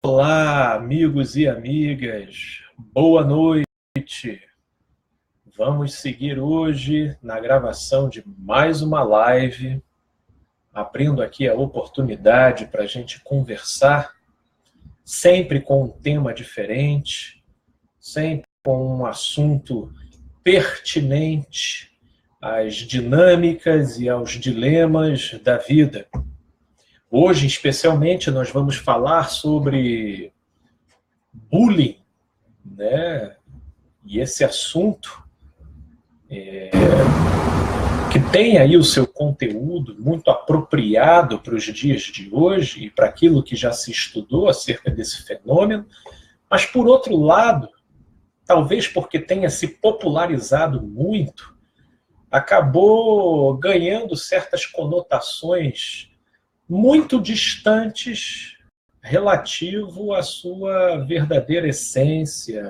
Olá, amigos e amigas, boa noite. Vamos seguir hoje na gravação de mais uma live, abrindo aqui a oportunidade para a gente conversar, sempre com um tema diferente, sempre com um assunto pertinente às dinâmicas e aos dilemas da vida. Hoje, especialmente, nós vamos falar sobre bullying, né? E esse assunto que tem aí o seu conteúdo muito apropriado para os dias de hoje e para aquilo que já se estudou acerca desse fenômeno, mas, por outro lado, talvez porque tenha se popularizado muito, acabou ganhando certas conotações muito distantes relativo à sua verdadeira essência,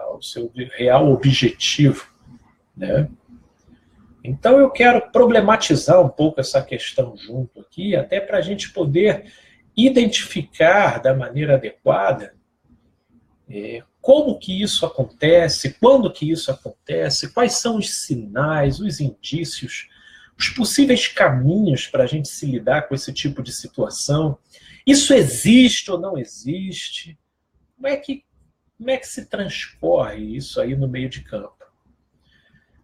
ao seu real objetivo, né? Então eu quero problematizar um pouco essa questão junto aqui, até para a gente poder identificar da maneira adequada como que isso acontece, quando que isso acontece, quais são os sinais, os indícios, os possíveis caminhos para a gente se lidar com esse tipo de situação. Isso existe ou não existe? Como é que se transcorre isso aí no meio de campo?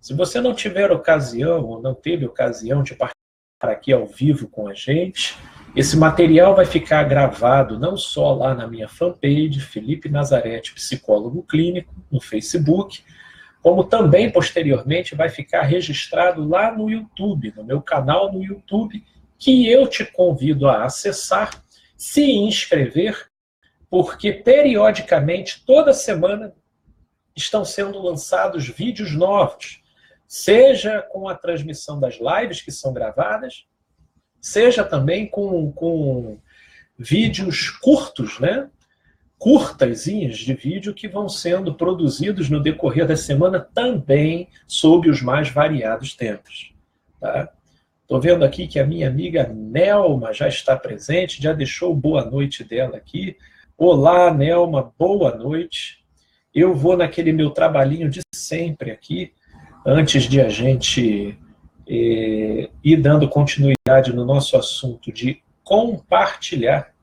Se você não tiver ocasião ou não teve ocasião de participar aqui ao vivo com a gente, esse material vai ficar gravado não só lá na minha fanpage, Felipe Nazarete, psicólogo clínico, no Facebook, como também, posteriormente, vai ficar registrado lá no YouTube, no meu canal no YouTube, que eu te convido a acessar, se inscrever, porque, periodicamente, toda semana, estão sendo lançados vídeos novos, seja com a transmissão das lives que são gravadas, seja também com vídeos curtos, né? Curtazinhas de vídeo que vão sendo produzidos no decorrer da semana também sob os mais variados temas. Tá? Estou vendo aqui que a minha amiga Nelma já está presente, já deixou boa noite dela aqui. Olá, Nelma, boa noite. Eu vou naquele meu trabalhinho de sempre aqui, antes de a gente ir dando continuidade no nosso assunto de compartilhar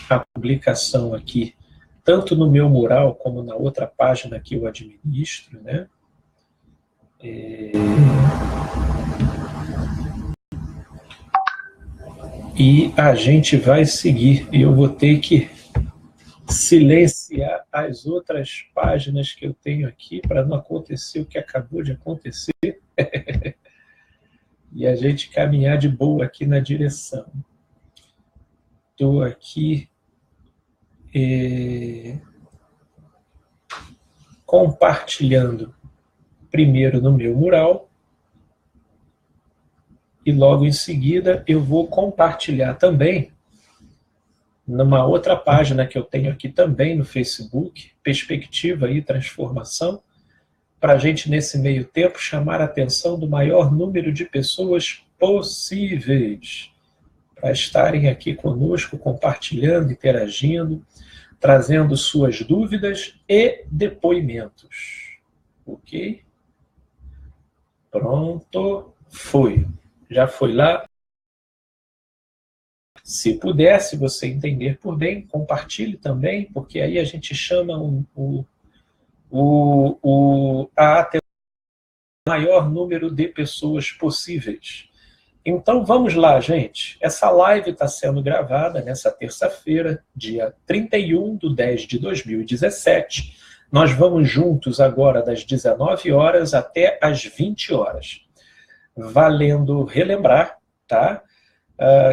a publicação aqui, tanto no meu mural como na outra página que eu administro, né? E a gente vai seguir. Eu vou ter que silenciar as outras páginas que eu tenho aqui para não acontecer o que acabou de acontecer. E a gente caminhar de boa aqui na direção. Estou aqui compartilhando primeiro no meu mural e logo em seguida eu vou compartilhar também numa outra página que eu tenho aqui também no Facebook, Perspectiva e Transformação, para a gente, nesse meio tempo, chamar a atenção do maior número de pessoas possíveis para estarem aqui conosco, compartilhando, interagindo, trazendo suas dúvidas e depoimentos. Ok? Pronto, foi. Já foi lá. Se puder, se você entender por bem, compartilhe também, porque aí a gente chama a atenção do maior número de pessoas possíveis. Então vamos lá, gente. Essa live está sendo gravada nessa terça-feira, dia 31/10/2017. Nós vamos juntos agora das 19 horas até as 20 horas. Valendo relembrar, tá?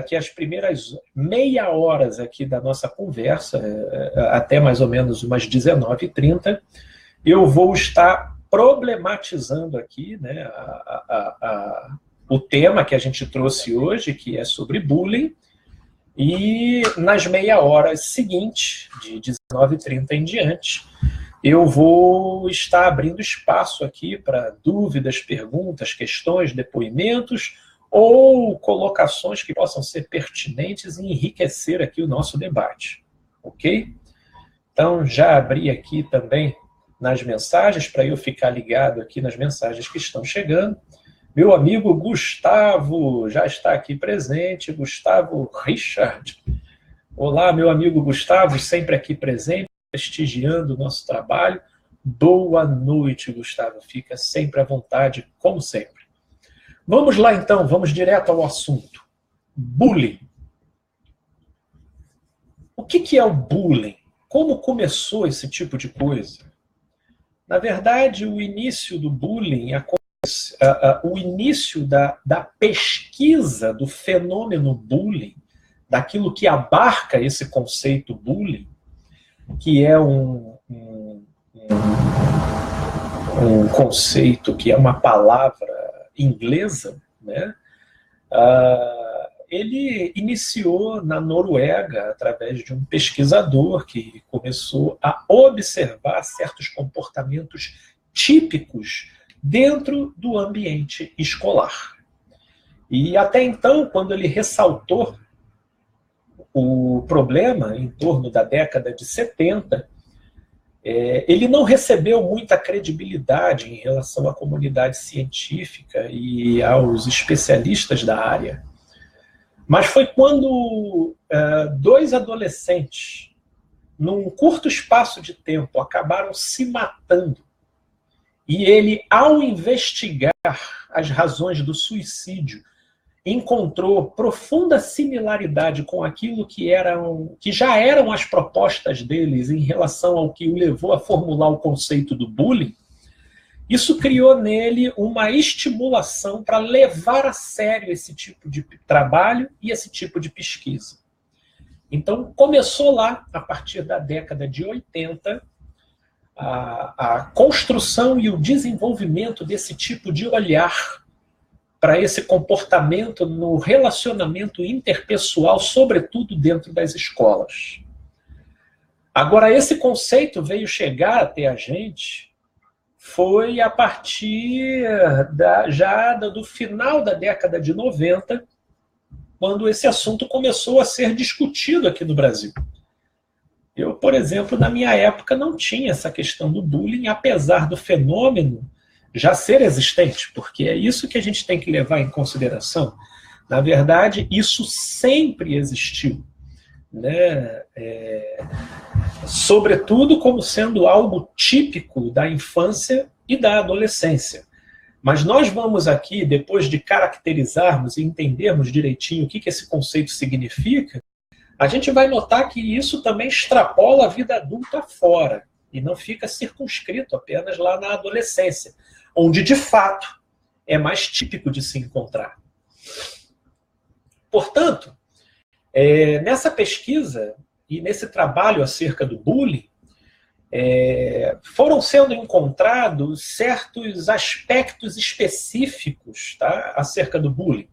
Que as primeiras meia horas aqui da nossa conversa, até mais ou menos umas 19h30, eu vou estar problematizando aqui, né, o tema que a gente trouxe hoje, que é sobre bullying, e nas meia horas seguintes, de 19h30 em diante, eu vou estar abrindo espaço aqui para dúvidas, perguntas, questões, depoimentos, ou colocações que possam ser pertinentes e enriquecer aqui o nosso debate, ok? Então, já abri aqui também nas mensagens, para eu ficar ligado aqui nas mensagens que estão chegando. Meu amigo Gustavo já está aqui presente, Gustavo Richard. Olá, meu amigo Gustavo, sempre aqui presente, prestigiando o nosso trabalho. Boa noite, Gustavo. Fica sempre à vontade, como sempre. Vamos lá, então, vamos direto ao assunto. Bullying. O que é o bullying? Como começou esse tipo de coisa? Na verdade, o início do bullying, o início da pesquisa do fenômeno bullying, daquilo que abarca esse conceito bullying, que é um conceito que é uma palavra inglesa, né? Ele iniciou na Noruega através de um pesquisador que começou a observar certos comportamentos típicos dentro do ambiente escolar. E até então, quando ele ressaltou o problema em torno da década de 70, ele não recebeu muita credibilidade em relação à comunidade científica e aos especialistas da área. Mas foi quando dois adolescentes, num curto espaço de tempo, acabaram se matando. E ele, ao investigar as razões do suicídio, encontrou profunda similaridade com aquilo que já eram as propostas deles em relação ao que o levou a formular o conceito do bullying. Isso criou nele uma estimulação para levar a sério esse tipo de trabalho e esse tipo de pesquisa. Então, começou lá, a partir da década de 80, a construção e o desenvolvimento desse tipo de olhar para esse comportamento no relacionamento interpessoal, sobretudo dentro das escolas. Agora, esse conceito veio chegar até a gente foi a partir do final da década de 90, quando esse assunto começou a ser discutido aqui no Brasil. Eu, por exemplo, na minha época não tinha essa questão do bullying, apesar do fenômeno já ser existente, porque é isso que a gente tem que levar em consideração. Na verdade, isso sempre existiu, né? Sobretudo como sendo algo típico da infância e da adolescência. Mas nós vamos aqui, depois de caracterizarmos e entendermos direitinho o que esse conceito significa, a gente vai notar que isso também extrapola a vida adulta fora, e não fica circunscrito apenas lá na adolescência, onde, de fato, é mais típico de se encontrar. Portanto, nessa pesquisa e nesse trabalho acerca do bullying, foram sendo encontrados certos aspectos específicos, tá, acerca do bullying.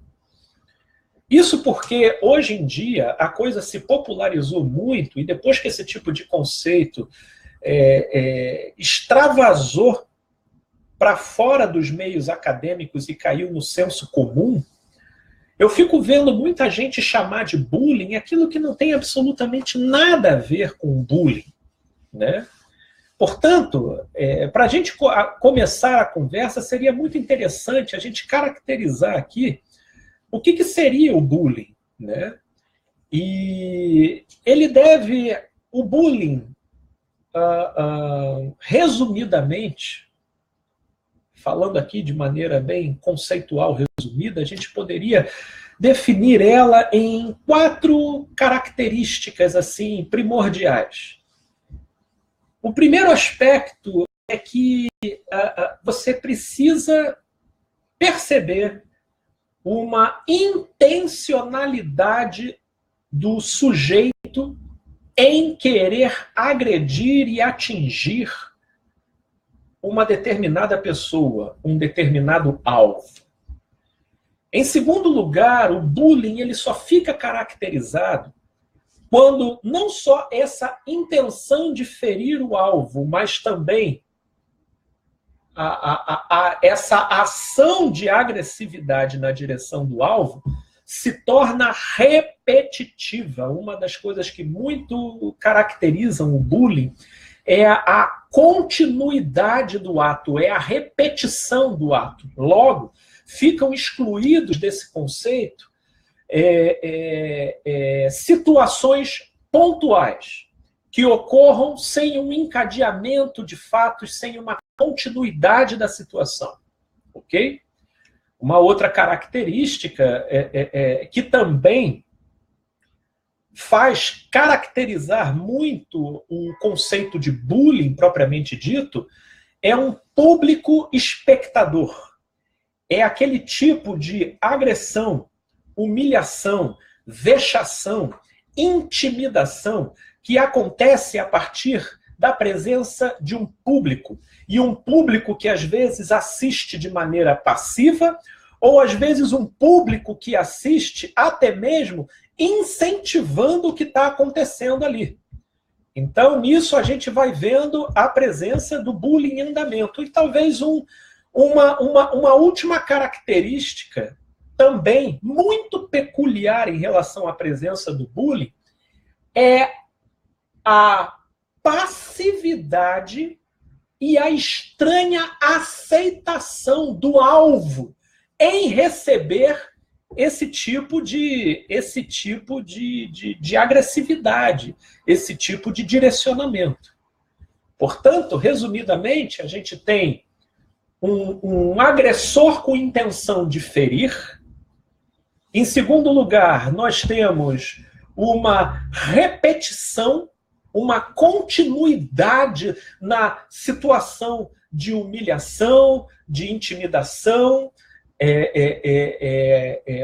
Isso porque, hoje em dia, a coisa se popularizou muito, e depois que esse tipo de conceito extravasou para fora dos meios acadêmicos e caiu no senso comum, eu fico vendo muita gente chamar de bullying aquilo que não tem absolutamente nada a ver com bullying, né? Portanto, para a gente começar a conversa, seria muito interessante a gente caracterizar aqui o que seria o bullying, né? E o bullying, resumidamente, falando aqui de maneira bem conceitual, resumida, a gente poderia definir ela em 4 características assim primordiais. O primeiro aspecto é que você precisa perceber uma intencionalidade do sujeito em querer agredir e atingir uma determinada pessoa, um determinado alvo. Em segundo lugar, o bullying ele só fica caracterizado quando não só essa intenção de ferir o alvo, mas também essa ação de agressividade na direção do alvo se torna repetitiva. Uma das coisas que muito caracterizam o bullying é a continuidade do ato, é a repetição do ato. Logo, ficam excluídos desse conceito situações pontuais que ocorram sem um encadeamento de fatos, sem uma continuidade da situação. Ok? Uma outra característica que também faz caracterizar muito o conceito de bullying propriamente dito é um público espectador. É aquele tipo de agressão, humilhação, vexação, intimidação que acontece a partir da presença de um público. E um público que às vezes assiste de maneira passiva, ou às vezes um público que assiste até mesmo incentivando o que está acontecendo ali. Então, nisso a gente vai vendo a presença do bullying em andamento. E talvez uma última característica também muito peculiar em relação à presença do bullying é a passividade e a estranha aceitação do alvo em receber esse tipo de agressividade, esse tipo de direcionamento. Portanto, resumidamente, a gente tem um agressor com intenção de ferir. Em segundo lugar, nós temos uma repetição, uma continuidade na situação de humilhação, de intimidação,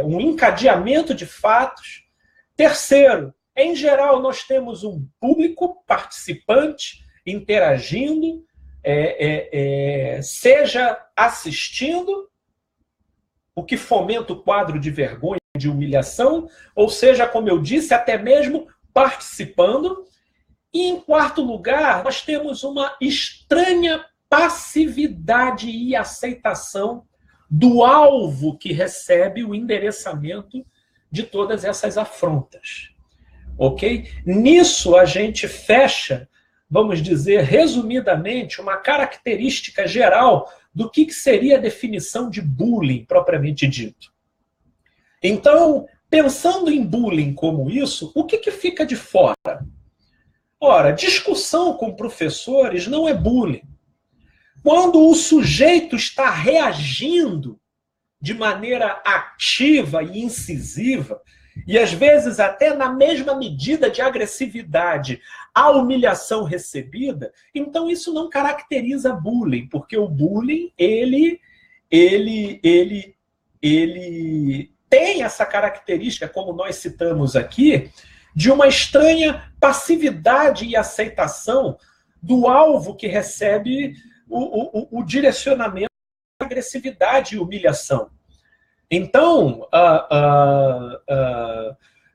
um encadeamento de fatos. Terceiro, em geral, nós temos um público participante interagindo, seja assistindo, o que fomenta o quadro de vergonha, de humilhação, ou seja, como eu disse, até mesmo participando. E, em quarto lugar, nós temos uma estranha passividade e aceitação do alvo que recebe o endereçamento de todas essas afrontas. Ok? Nisso a gente fecha, vamos dizer, resumidamente, uma característica geral do que seria a definição de bullying, propriamente dito. Então, pensando em bullying como isso, o que fica de fora? Ora, discussão com professores não é bullying. Quando o sujeito está reagindo de maneira ativa e incisiva, e às vezes até na mesma medida de agressividade à humilhação recebida, então isso não caracteriza bullying, porque o bullying, ele tem essa característica, como nós citamos aqui, de uma estranha passividade e aceitação do alvo que recebe o direcionamento da agressividade e humilhação. Então,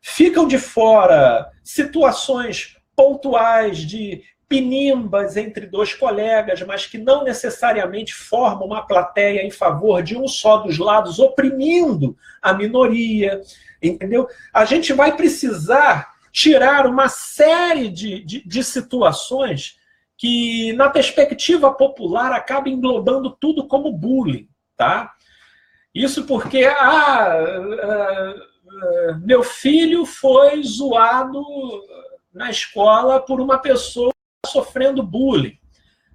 ficam de fora situações pontuais de pinimbas entre dois colegas, mas que não necessariamente formam uma plateia em favor de um só dos lados, oprimindo a minoria, entendeu? A gente vai precisar tirar uma série de situações que, na perspectiva popular, acaba englobando tudo como bullying, tá? Isso porque meu filho foi zoado na escola por uma pessoa sofrendo bullying.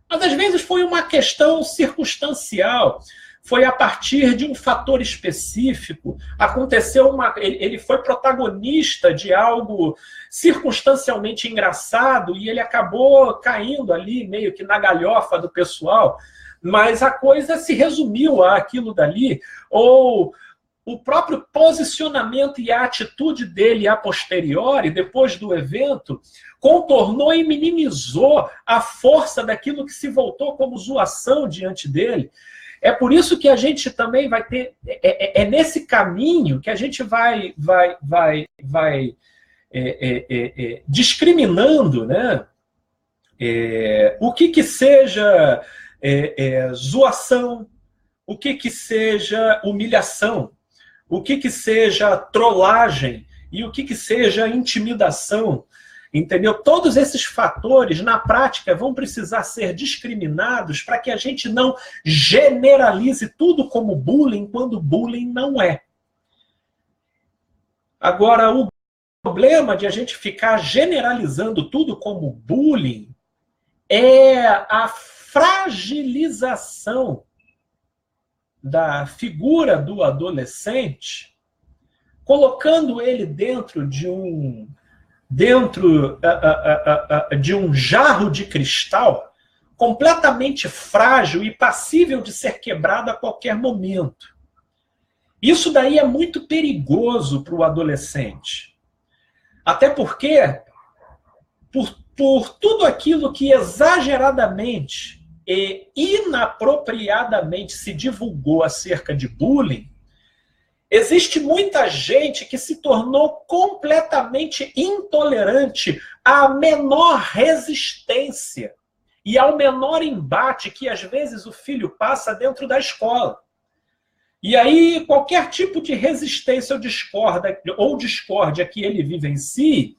Mas às vezes foi uma questão circunstancial, foi a partir de um fator específico, ele foi protagonista de algo circunstancialmente engraçado e ele acabou caindo ali meio que na galhofa do pessoal, mas a coisa se resumiu àquilo dali, ou o próprio posicionamento e a atitude dele a posteriori, depois do evento, contornou e minimizou a força daquilo que se voltou como zoação diante dele. É por isso que a gente também vai ter... É nesse caminho que a gente vai discriminando, né? O que seja zoação, o que seja humilhação, o que seja trollagem e o que seja intimidação. Entendeu? Todos esses fatores, na prática, vão precisar ser discriminados para que a gente não generalize tudo como bullying, quando bullying não é. Agora, o problema de a gente ficar generalizando tudo como bullying é a fragilização da figura do adolescente, colocando ele dentro de um jarro de cristal completamente frágil e passível de ser quebrado a qualquer momento. Isso daí é muito perigoso para o adolescente. Até porque, por tudo aquilo que exageradamente e inapropriadamente se divulgou acerca de bullying, existe muita gente que se tornou completamente intolerante à menor resistência e ao menor embate que, às vezes, o filho passa dentro da escola. E aí, qualquer tipo de resistência ou discórdia que ele vivencie,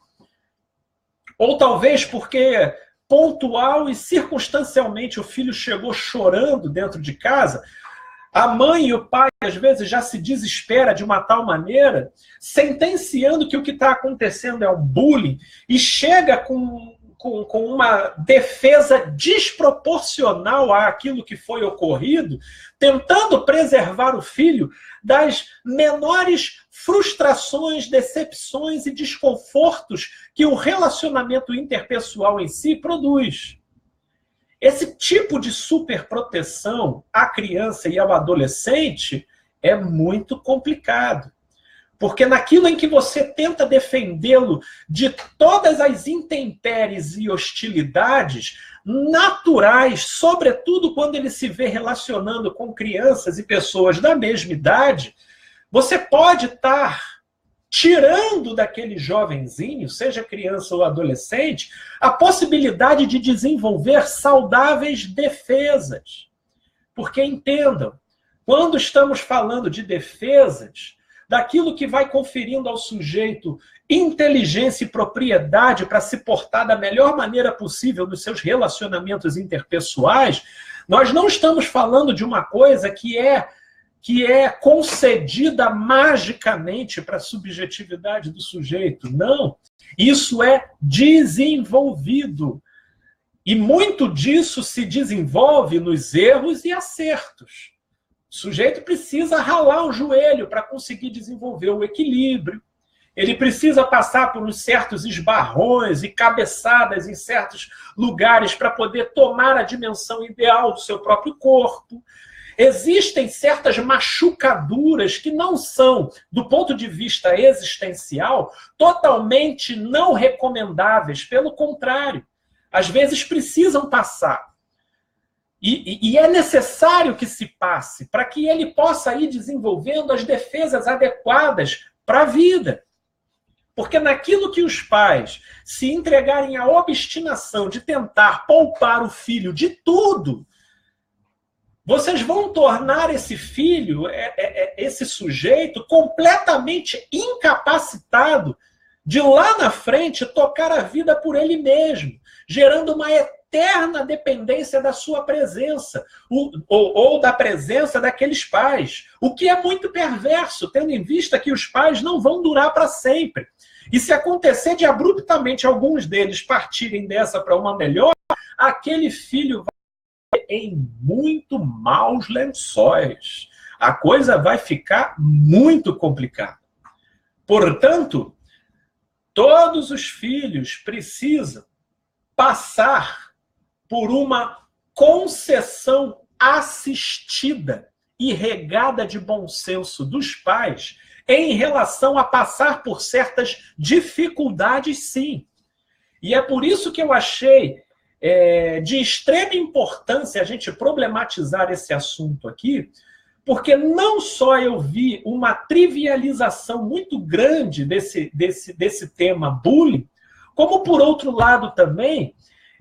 ou talvez porque pontual e circunstancialmente o filho chegou chorando dentro de casa, a mãe e o pai, às vezes, já se desespera de uma tal maneira, sentenciando que o que está acontecendo é um bullying, e chega com uma defesa desproporcional àquilo que foi ocorrido, tentando preservar o filho das menores frustrações, decepções e desconfortos que o relacionamento interpessoal em si produz. Esse tipo de superproteção à criança e ao adolescente é muito complicado. Porque naquilo em que você tenta defendê-lo de todas as intempéries e hostilidades naturais, sobretudo quando ele se vê relacionando com crianças e pessoas da mesma idade, você pode estar tirando daquele jovenzinho, seja criança ou adolescente, a possibilidade de desenvolver saudáveis defesas. Porque entendam, quando estamos falando de defesas, daquilo que vai conferindo ao sujeito inteligência e propriedade para se portar da melhor maneira possível nos seus relacionamentos interpessoais, nós não estamos falando de uma coisa que é concedida magicamente para a subjetividade do sujeito. Não. Isso é desenvolvido. E muito disso se desenvolve nos erros e acertos. O sujeito precisa ralar o joelho para conseguir desenvolver o equilíbrio. Ele precisa passar por uns certos esbarrões e cabeçadas em certos lugares para poder tomar a dimensão ideal do seu próprio corpo. Existem certas machucaduras que não são, do ponto de vista existencial, totalmente não recomendáveis. Pelo contrário, às vezes precisam passar. E é necessário que se passe para que ele possa ir desenvolvendo as defesas adequadas para a vida. Porque naquilo que os pais se entregarem à obstinação de tentar poupar o filho de tudo, vocês vão tornar esse filho, esse sujeito, completamente incapacitado de lá na frente tocar a vida por ele mesmo, gerando uma eterna dependência da sua presença, ou da presença daqueles pais, o que é muito perverso, tendo em vista que os pais não vão durar para sempre. E se acontecer de abruptamente alguns deles partirem dessa para uma melhor, aquele filho vai em muito maus lençóis. A coisa vai ficar muito complicada. Portanto, todos os filhos precisam passar por uma concessão assistida e regada de bom senso dos pais em relação a passar por certas dificuldades, sim. E é por isso que eu achei de extrema importância a gente problematizar esse assunto aqui, porque não só eu vi uma trivialização muito grande desse tema bullying, como, por outro lado, também,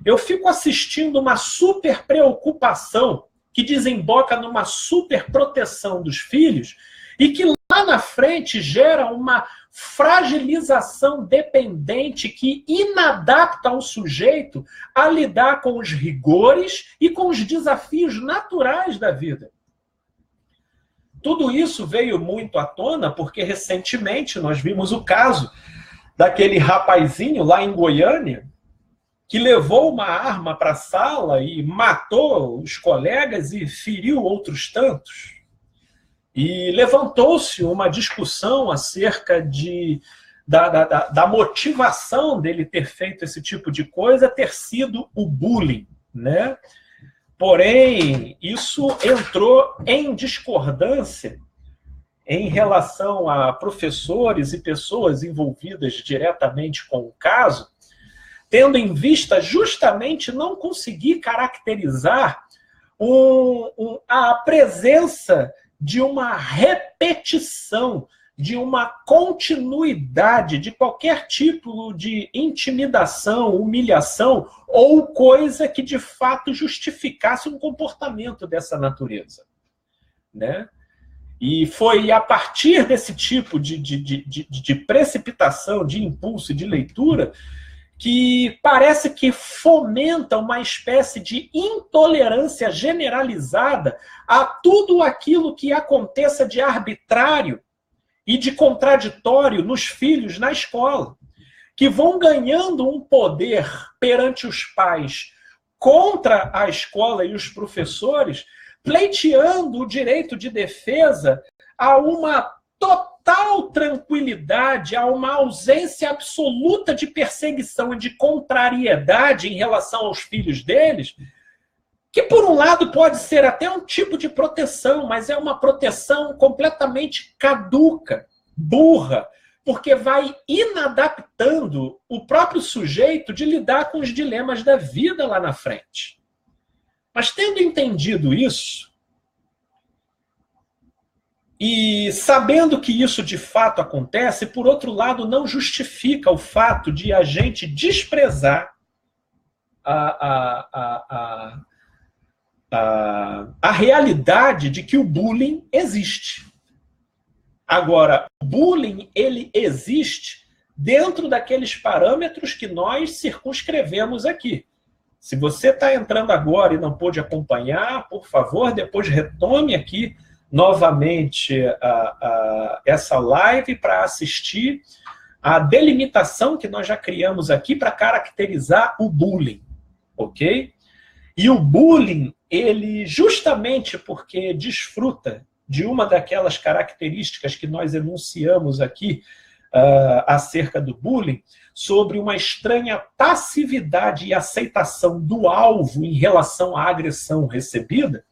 eu fico assistindo uma super preocupação que desemboca numa super proteção dos filhos e que lá na frente gera uma fragilização dependente que inadapta o sujeito a lidar com os rigores e com os desafios naturais da vida. Tudo isso veio muito à tona porque recentemente nós vimos o caso daquele rapazinho lá em Goiânia que levou uma arma para a sala e matou os colegas e feriu outros tantos. E levantou-se uma discussão acerca da motivação dele ter feito esse tipo de coisa ter sido o bullying, né? Porém, isso entrou em discordância em relação a professores e pessoas envolvidas diretamente com o caso, tendo em vista justamente não conseguir caracterizar a presença de uma repetição, de uma continuidade de qualquer tipo de intimidação, humilhação ou coisa que de fato justificasse um comportamento dessa natureza, né? E foi a partir desse tipo de precipitação, de impulso e de leitura que parece que fomenta uma espécie de intolerância generalizada a tudo aquilo que aconteça de arbitrário e de contraditório nos filhos na escola, que vão ganhando um poder perante os pais contra a escola e os professores, pleiteando o direito de defesa a uma total tranquilidade, a uma ausência absoluta de perseguição e de contrariedade em relação aos filhos deles, que por um lado pode ser até um tipo de proteção, mas é uma proteção completamente caduca, burra, porque vai inadaptando o próprio sujeito de lidar com os dilemas da vida lá na frente. Mas tendo entendido isso, e sabendo que isso de fato acontece, por outro lado, não justifica o fato de a gente desprezar a realidade de que o bullying existe. Agora, o bullying ele existe dentro daqueles parâmetros que nós circunscrevemos aqui. Se você está entrando agora e não pôde acompanhar, por favor, depois retome aqui novamente essa live para assistir a delimitação que nós já criamos aqui para caracterizar o bullying, ok? E o bullying, ele justamente porque desfruta de uma daquelas características que nós enunciamos aqui acerca do bullying, sobre uma estranha passividade e aceitação do alvo em relação à agressão recebida,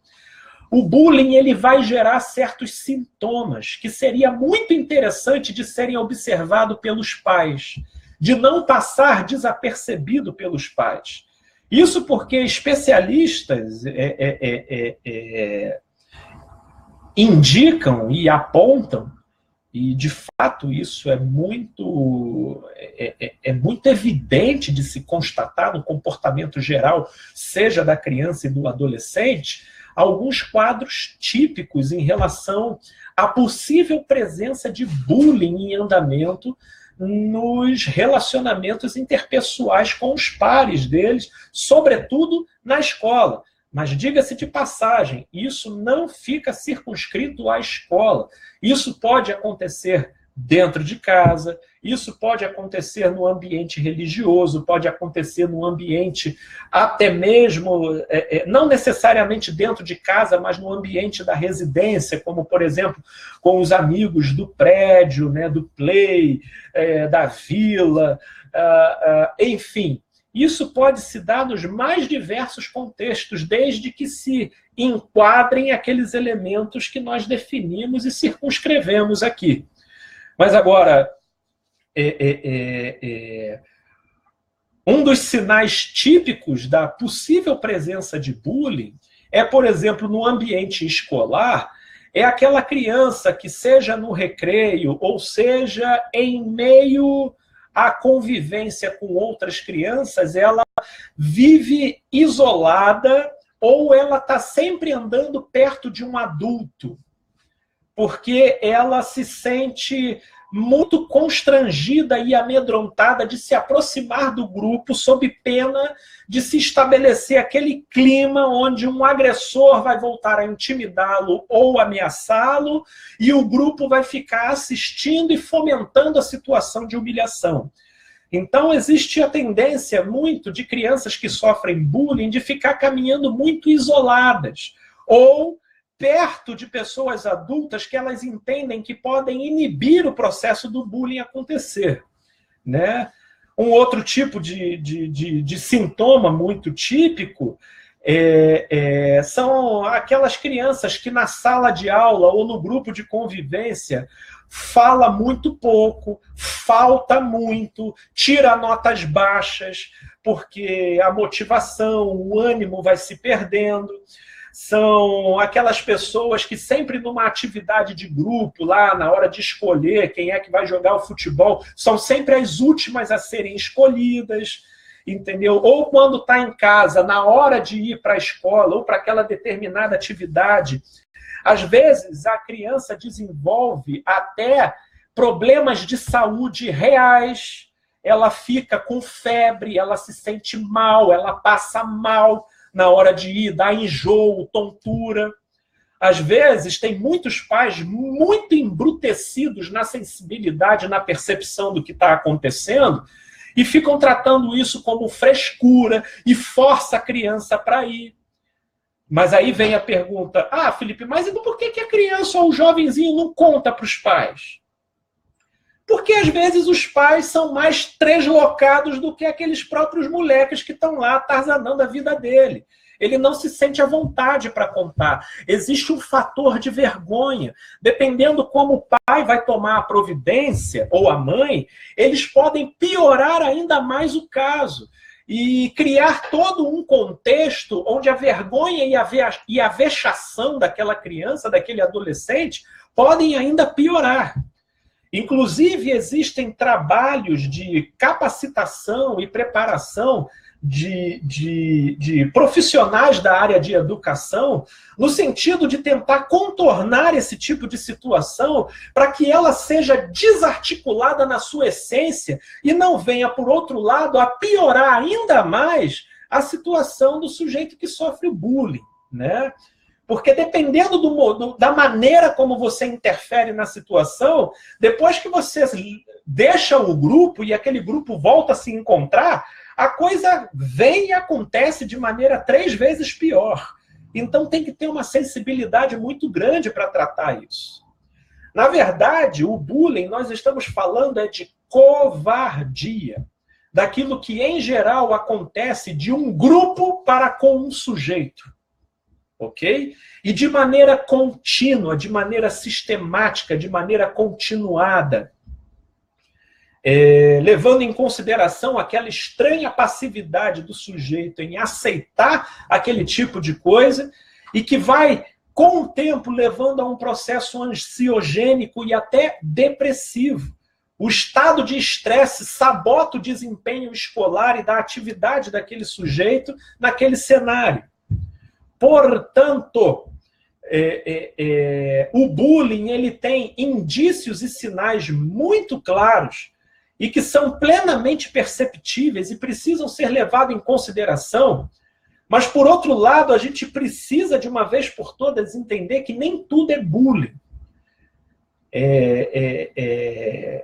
o bullying ele vai gerar certos sintomas que seria muito interessante de serem observados pelos pais, de não passar desapercebido pelos pais. Isso porque especialistas indicam e apontam, e de fato isso é muito evidente de se constatar no comportamento geral, seja da criança e do adolescente, alguns quadros típicos em relação à possível presença de bullying em andamento nos relacionamentos interpessoais com os pares deles, sobretudo na escola. Mas diga-se de passagem, isso não fica circunscrito à escola. Isso pode acontecer dentro de casa, isso pode acontecer no ambiente religioso, pode acontecer no ambiente até mesmo, não necessariamente dentro de casa, mas no ambiente da residência, como, por exemplo, com os amigos do prédio, né, do play, da vila, enfim. Isso pode se dar nos mais diversos contextos, desde que se enquadrem aqueles elementos que nós definimos e circunscrevemos aqui. Mas agora, um dos sinais típicos da possível presença de bullying é, por exemplo, no ambiente escolar, é aquela criança que, seja no recreio, ou seja, em meio a convivência com outras crianças, ela vive isolada ou ela está sempre andando perto de um adulto, porque ela se sente muito constrangida e amedrontada de se aproximar do grupo sob pena de se estabelecer aquele clima onde um agressor vai voltar a intimidá-lo ou ameaçá-lo e o grupo vai ficar assistindo e fomentando a situação de humilhação. Então existe a tendência muito de crianças que sofrem bullying de ficar caminhando muito isoladas ou perto de pessoas adultas que elas entendem que podem inibir o processo do bullying acontecer, né? Um outro tipo de sintoma muito típico são aquelas crianças que na sala de aula ou no grupo de convivência fala muito pouco, falta muito, tira notas baixas, porque a motivação, o ânimo vai se perdendo. São aquelas pessoas que sempre numa atividade de grupo, lá na hora de escolher quem é que vai jogar o futebol, são sempre as últimas a serem escolhidas, entendeu? Ou quando está em casa, na hora de ir para a escola ou para aquela determinada atividade, às vezes a criança desenvolve até problemas de saúde reais, ela fica com febre, ela se sente mal, ela passa mal na hora de ir, dá enjoo, tontura. Às vezes, tem muitos pais muito embrutecidos na sensibilidade, na percepção do que está acontecendo, e ficam tratando isso como frescura e força a criança para ir. Mas aí vem a pergunta, Felipe, mas por que a criança ou o jovenzinho não conta para os pais? Porque, às vezes, os pais são mais treslocados do que aqueles próprios moleques que estão lá atarzanando a vida dele. Ele não se sente à vontade para contar. Existe um fator de vergonha. Dependendo como o pai vai tomar a providência, ou a mãe, eles podem piorar ainda mais o caso e criar todo um contexto onde a vergonha e a vexação daquela criança, daquele adolescente, podem ainda piorar. Inclusive, existem trabalhos de capacitação e preparação de profissionais da área de educação, no sentido de tentar contornar esse tipo de situação para que ela seja desarticulada na sua essência e não venha, por outro lado, a piorar ainda mais a situação do sujeito que sofre o bullying, né? Porque dependendo da maneira como você interfere na situação, depois que você deixa o grupo e aquele grupo volta a se encontrar, a coisa vem e acontece de maneira 3 vezes pior. Então tem que ter uma sensibilidade muito grande para tratar isso. Na verdade, o bullying, nós estamos falando de covardia, daquilo que em geral acontece de um grupo para com um sujeito. Ok? E de maneira contínua, de maneira sistemática, de maneira continuada, levando em consideração aquela estranha passividade do sujeito em aceitar aquele tipo de coisa e que vai, com o tempo, levando a um processo ansiogênico e até depressivo. O estado de estresse sabota o desempenho escolar e da atividade daquele sujeito naquele cenário. Portanto, o bullying ele tem indícios e sinais muito claros e que são plenamente perceptíveis e precisam ser levados em consideração, mas, por outro lado, a gente precisa, de uma vez por todas, entender que nem tudo é bullying.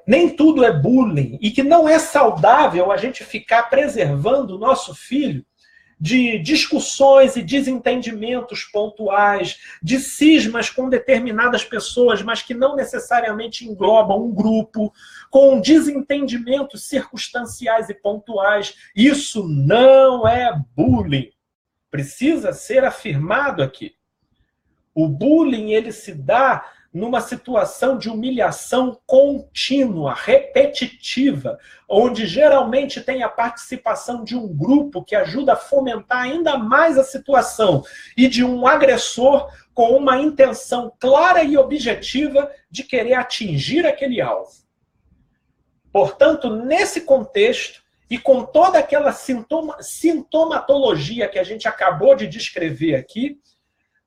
Nem tudo é bullying e que não é saudável a gente ficar preservando o nosso filho de discussões e desentendimentos pontuais, de cismas com determinadas pessoas, mas que não necessariamente englobam um grupo, com desentendimentos circunstanciais e pontuais. Isso não é bullying. Precisa ser afirmado aqui. O bullying, ele se dá numa situação de humilhação contínua, repetitiva, onde geralmente tem a participação de um grupo que ajuda a fomentar ainda mais a situação e de um agressor com uma intenção clara e objetiva de querer atingir aquele alvo. Portanto, nesse contexto, e com toda aquela sintomatologia que a gente acabou de descrever aqui,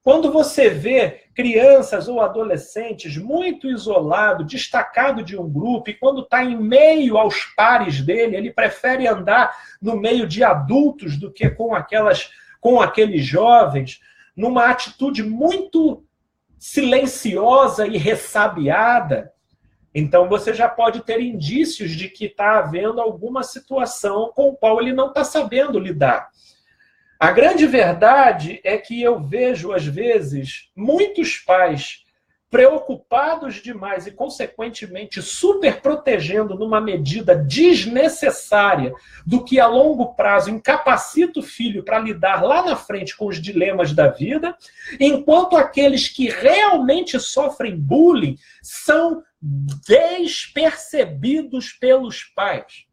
quando você vê crianças ou adolescentes muito isolado, destacado de um grupo, e quando está em meio aos pares dele, ele prefere andar no meio de adultos do que com aqueles jovens, numa atitude muito silenciosa e ressabiada, então você já pode ter indícios de que está havendo alguma situação com a qual ele não está sabendo lidar. A grande verdade é que eu vejo, às vezes, muitos pais preocupados demais e, consequentemente, super protegendo numa medida desnecessária do que, a longo prazo, incapacita o filho para lidar lá na frente com os dilemas da vida, enquanto aqueles que realmente sofrem bullying são despercebidos pelos pais.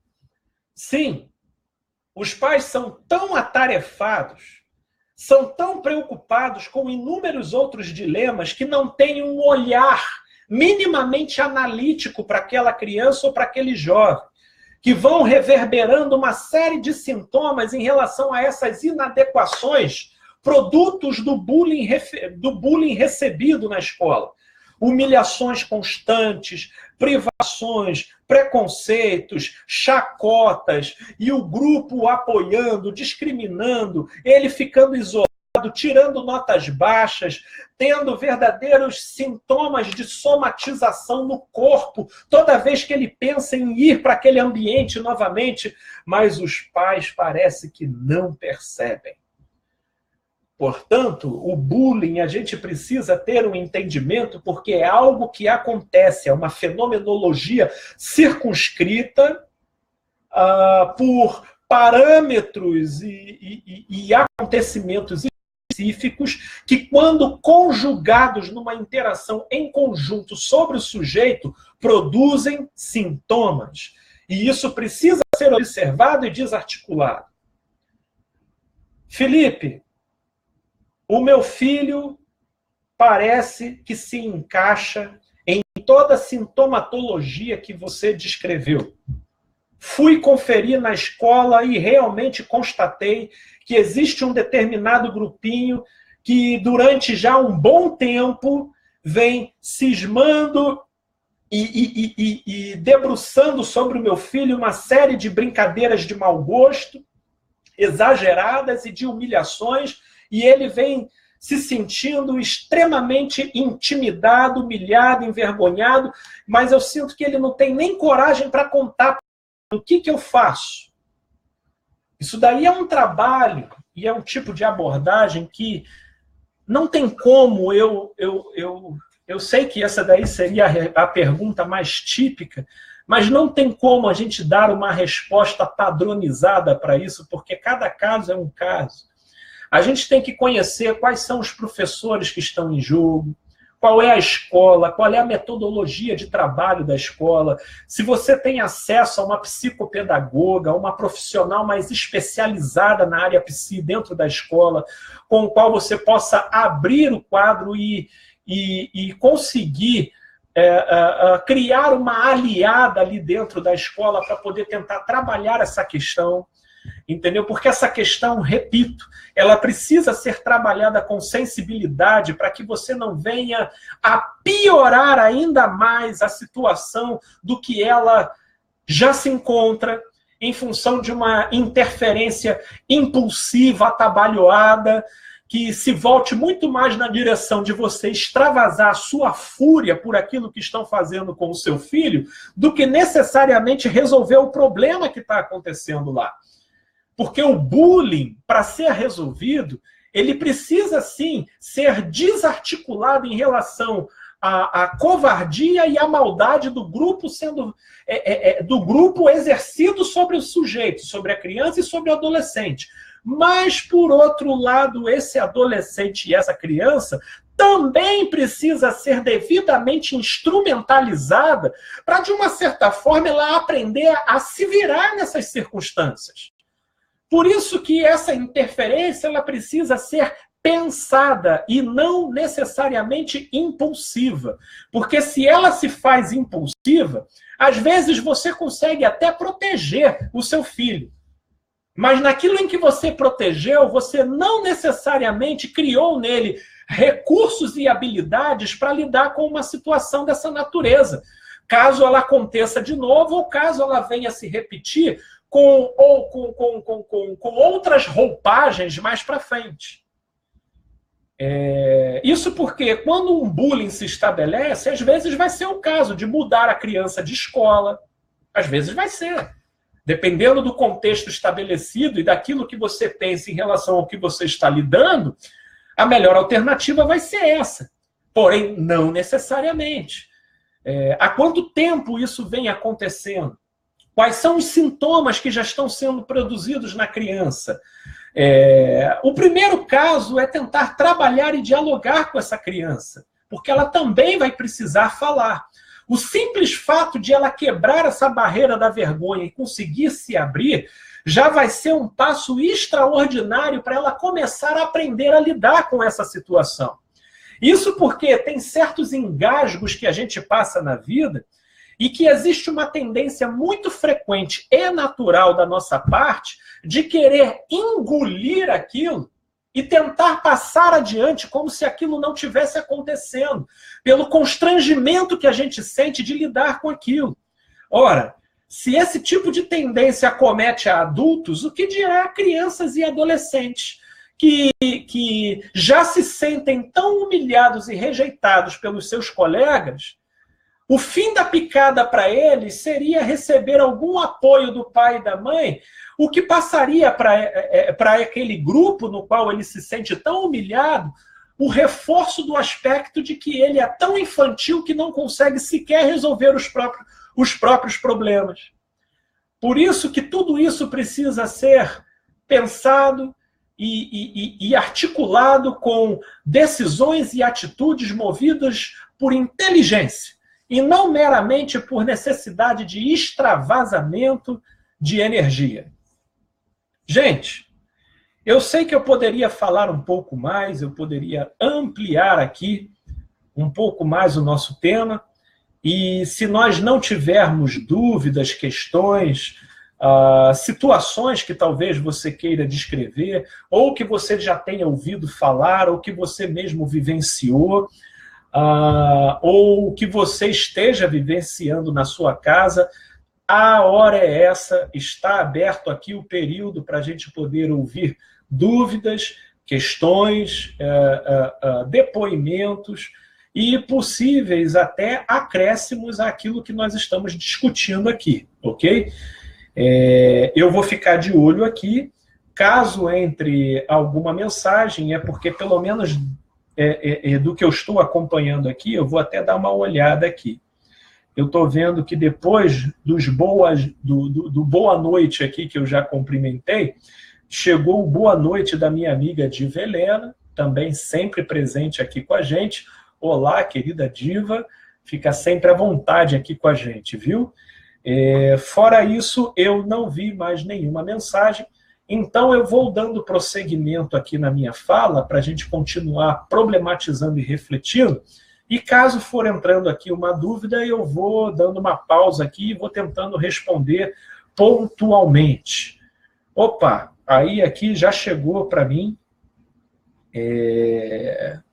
Sim, os pais são tão atarefados, são tão preocupados com inúmeros outros dilemas que não têm um olhar minimamente analítico para aquela criança ou para aquele jovem, que vão reverberando uma série de sintomas em relação a essas inadequações, produtos do bullying recebido na escola. Humilhações constantes, privações, preconceitos, chacotas, e o grupo apoiando, discriminando, ele ficando isolado, tirando notas baixas, tendo verdadeiros sintomas de somatização no corpo, toda vez que ele pensa em ir para aquele ambiente novamente, mas os pais parece que não percebem. Portanto, o bullying, a gente precisa ter um entendimento, porque é algo que acontece, é uma fenomenologia circunscrita por parâmetros e acontecimentos específicos que, quando conjugados numa interação em conjunto sobre o sujeito, produzem sintomas. E isso precisa ser observado e desarticulado. Felipe, o meu filho parece que se encaixa em toda a sintomatologia que você descreveu. Fui conferir na escola e realmente constatei que existe um determinado grupinho que, durante já um bom tempo, vem cismando e debruçando sobre o meu filho uma série de brincadeiras de mau gosto, exageradas e de humilhações, e ele vem se sentindo extremamente intimidado, humilhado, envergonhado, mas eu sinto que ele não tem nem coragem para contar o que eu faço. Isso daí é um trabalho e é um tipo de abordagem que não tem como eu sei que essa daí seria a pergunta mais típica, mas não tem como a gente dar uma resposta padronizada para isso, porque cada caso é um caso. A gente tem que conhecer quais são os professores que estão em jogo, qual é a escola, qual é a metodologia de trabalho da escola, se você tem acesso a uma psicopedagoga, uma profissional mais especializada na área psi dentro da escola, com o qual você possa abrir o quadro e conseguir criar uma aliada ali dentro da escola para poder tentar trabalhar essa questão. Entendeu? Porque essa questão, repito, ela precisa ser trabalhada com sensibilidade para que você não venha a piorar ainda mais a situação do que ela já se encontra em função de uma interferência impulsiva, atabalhoada, que se volte muito mais na direção de você extravasar a sua fúria por aquilo que estão fazendo com o seu filho, do que necessariamente resolver o problema que está acontecendo lá. Porque o bullying, para ser resolvido, ele precisa, sim, ser desarticulado em relação à covardia e à maldade do grupo do grupo exercido sobre o sujeito, sobre a criança e sobre o adolescente. Mas, por outro lado, esse adolescente e essa criança também precisa ser devidamente instrumentalizada para, de uma certa forma, ela aprender a se virar nessas circunstâncias. Por isso que essa interferência ela precisa ser pensada e não necessariamente impulsiva. Porque se ela se faz impulsiva, às vezes você consegue até proteger o seu filho. Mas naquilo em que você protegeu, você não necessariamente criou nele recursos e habilidades para lidar com uma situação dessa natureza. Caso ela aconteça de novo, ou caso ela venha se repetir com outras roupagens mais para frente. Isso porque quando um bullying se estabelece, às vezes vai ser o caso de mudar a criança de escola. Às vezes vai ser. Dependendo do contexto estabelecido e daquilo que você pensa em relação ao que você está lidando, a melhor alternativa vai ser essa. Porém, não necessariamente. Há quanto tempo isso vem acontecendo? Quais são os sintomas que já estão sendo produzidos na criança? O primeiro caso é tentar trabalhar e dialogar com essa criança, porque ela também vai precisar falar. O simples fato de ela quebrar essa barreira da vergonha e conseguir se abrir já vai ser um passo extraordinário para ela começar a aprender a lidar com essa situação. Isso porque tem certos engasgos que a gente passa na vida e que existe uma tendência muito frequente e natural da nossa parte de querer engolir aquilo e tentar passar adiante como se aquilo não tivesse acontecendo, pelo constrangimento que a gente sente de lidar com aquilo. Ora, se esse tipo de tendência acomete a adultos, o que dirá a crianças e adolescentes que já se sentem tão humilhados e rejeitados pelos seus colegas? O fim da picada para eles seria receber algum apoio do pai e da mãe, o que passaria para aquele grupo no qual ele se sente tão humilhado, o reforço do aspecto de que ele é tão infantil que não consegue sequer resolver os próprios problemas. Por isso que tudo isso precisa ser pensado e articulado com decisões e atitudes movidas por inteligência, e não meramente por necessidade de extravasamento de energia. Gente, eu sei que eu poderia falar um pouco mais, eu poderia ampliar aqui um pouco mais o nosso tema, e se nós não tivermos dúvidas, questões, situações que talvez você queira descrever, ou que você já tenha ouvido falar, ou que você mesmo vivenciou, ou que você esteja vivenciando na sua casa, a hora é essa, está aberto aqui o período para a gente poder ouvir dúvidas, questões, depoimentos e possíveis até acréscimos àquilo que nós estamos discutindo aqui, ok? Eu vou ficar de olho aqui, caso entre alguma mensagem, é porque pelo menos do que eu estou acompanhando aqui, eu vou até dar uma olhada aqui. Eu estou vendo que depois do boa noite aqui, que eu já cumprimentei, chegou o boa noite da minha amiga Diva Helena, também sempre presente aqui com a gente. Olá, querida Diva, fica sempre à vontade aqui com a gente, viu? Fora isso, eu não vi mais nenhuma mensagem, então eu vou dando prosseguimento aqui na minha fala para a gente continuar problematizando e refletindo. E caso for entrando aqui uma dúvida, eu vou dando uma pausa aqui e vou tentando responder pontualmente. Opa, aí aqui já chegou para mim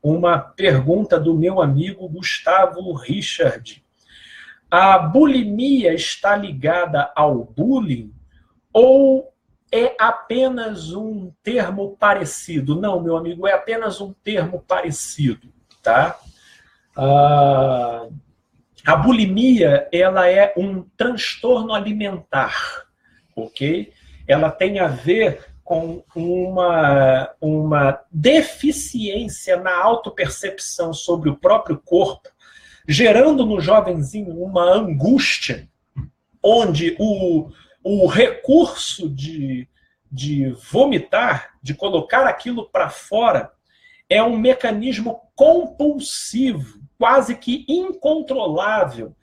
uma pergunta do meu amigo Gustavo Richard. A bulimia está ligada ao bullying ou é apenas um termo parecido? Não, meu amigo, é apenas um termo parecido, tá? A bulimia, ela é um transtorno alimentar, ok? Ela tem a ver com uma deficiência na autopercepção sobre o próprio corpo, gerando no jovenzinho uma angústia, onde o recurso de vomitar, de colocar aquilo para fora, é um mecanismo compulsivo, quase que incontrolável,